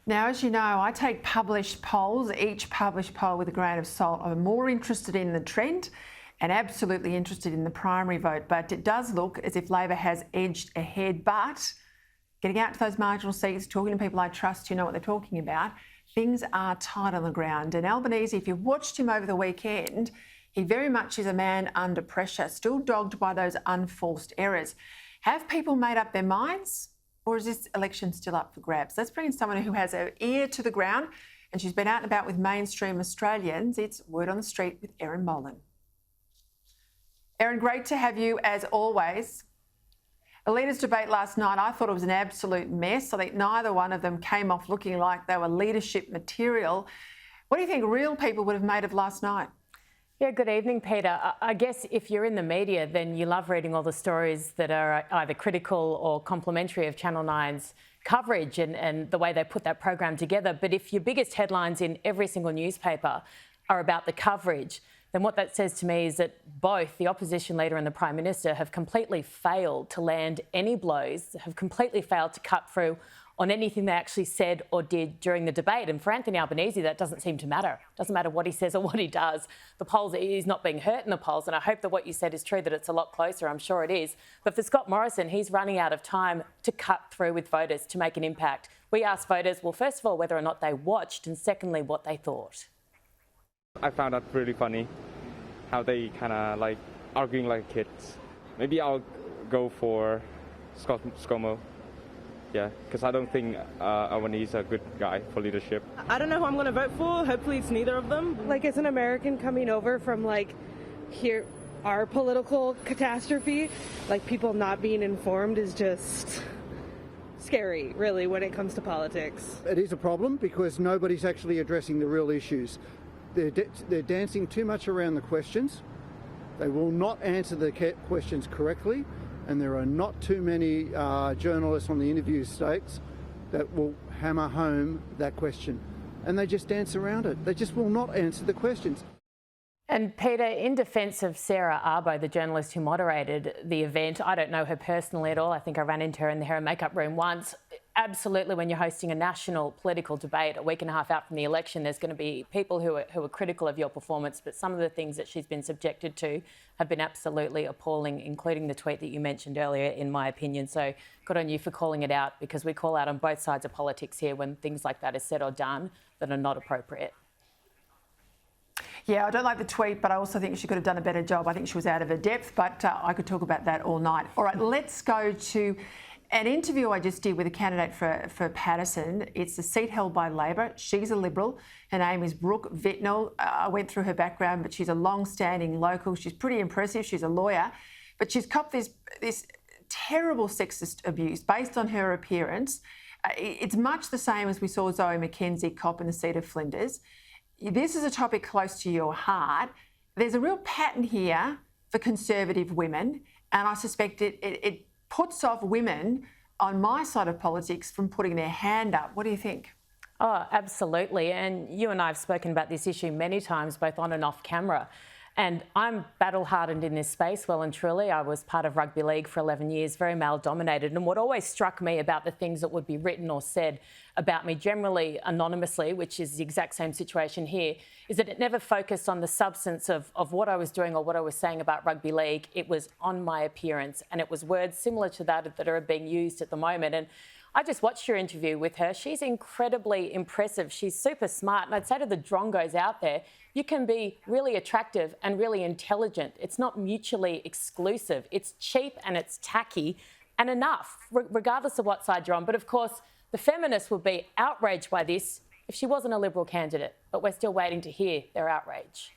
Now, as you know, I take published polls, each published poll with a grain of salt. I'm more interested in the trend and absolutely interested in the primary vote, but it does look as if Labor has edged ahead. But getting out to those marginal seats, talking to people I trust who know what they're talking about, things are tight on the ground. And Albanese, if you watched him over the weekend, he very much is a man under pressure, still dogged by those unforced errors. Have people made up their minds? Or is this election still up for grabs? Let's bring in someone who has her ear to the ground and she's been out and about with mainstream Australians. It's Word on the Street with Erin Molan. Erin, great to have you as always. The leaders' debate last night, I thought it was an absolute mess. I think neither one of them came off looking like they were leadership material. What do you think real people would have made of last night? Yeah, good evening, Peter. I guess if you're in the media, then you love reading all the stories that are either critical or complimentary of Channel 9's coverage and the way they put that program together. But if your biggest headlines in every single newspaper are about the coverage, then what that says to me is that both the opposition leader and the Prime Minister have completely failed to land any blows, have completely failed to cut through on anything they actually said or did during the debate. And for Anthony Albanese, that doesn't seem to matter. It doesn't matter what he says or what he does. The polls, he's not being hurt in the polls. And I hope that what you said is true, that it's a lot closer. I'm sure it is. But for Scott Morrison, he's running out of time to cut through with voters, to make an impact. We asked voters, well, first of all, whether or not they watched, and secondly, what they thought. I found that really funny, how they kind of like arguing like kids. Maybe I'll go for Scott Morrison. Yeah, because I don't think Albanese is a good guy for leadership. I don't know who I'm going to vote for. Hopefully it's neither of them. Like, as an American coming over from, like, here, our political catastrophe, like, people not being informed is just scary, really, when it comes to politics. It is a problem because nobody's actually addressing the real issues. They're dancing too much around the questions. They will not answer the questions correctly. And there are not too many journalists on the interview stakes that will hammer home that question. And they just dance around it. They just will not answer the questions. And Peter, in defence of Sarah Arbo, the journalist who moderated the event, I don't know her personally at all. I think I ran into her in the hair and makeup room once. Absolutely, when you're hosting a national political debate a week and a half out from the election, there's going to be people who are critical of your performance, but some of the things that she's been subjected to have been absolutely appalling, including the tweet that you mentioned earlier, in my opinion. So good on you for calling it out, because we call out on both sides of politics here when things like that are said or done that are not appropriate. Yeah, I don't like the tweet, but I also think she could have done a better job. I think she was out of her depth, but I could talk about that all night. All right, let's go to an interview I just did with a candidate for Paterson. It's the seat held by Labor. She's a Liberal. Her name is Brooke Vitnell. I went through her background, but she's a long-standing local. She's pretty impressive. She's a lawyer, but she's copped this terrible sexist abuse based on her appearance. It's much the same as we saw Zoe McKenzie cop in the seat of Flinders. This is a topic close to your heart. There's a real pattern here for conservative women, and I suspect it puts off women on my side of politics from putting their hand up. What do you think? Oh, absolutely. And you and I have spoken about this issue many times, both on and off camera. And I'm battle-hardened in this space, well and truly. I was part of rugby league for 11 years, very male-dominated. And what always struck me about the things that would be written or said about me, generally anonymously, which is the exact same situation here, is that it never focused on the substance of what I was doing or what I was saying about rugby league. It was on my appearance, and it was words similar to that are being used at the moment. And I just watched your interview with her. She's incredibly impressive. She's super smart. And I'd say to the drongos out there, you can be really attractive and really intelligent. It's not mutually exclusive. It's cheap and it's tacky and enough, regardless of what side you're on. But of course, the feminists would be outraged by this if she wasn't a Liberal candidate. But we're still waiting to hear their outrage.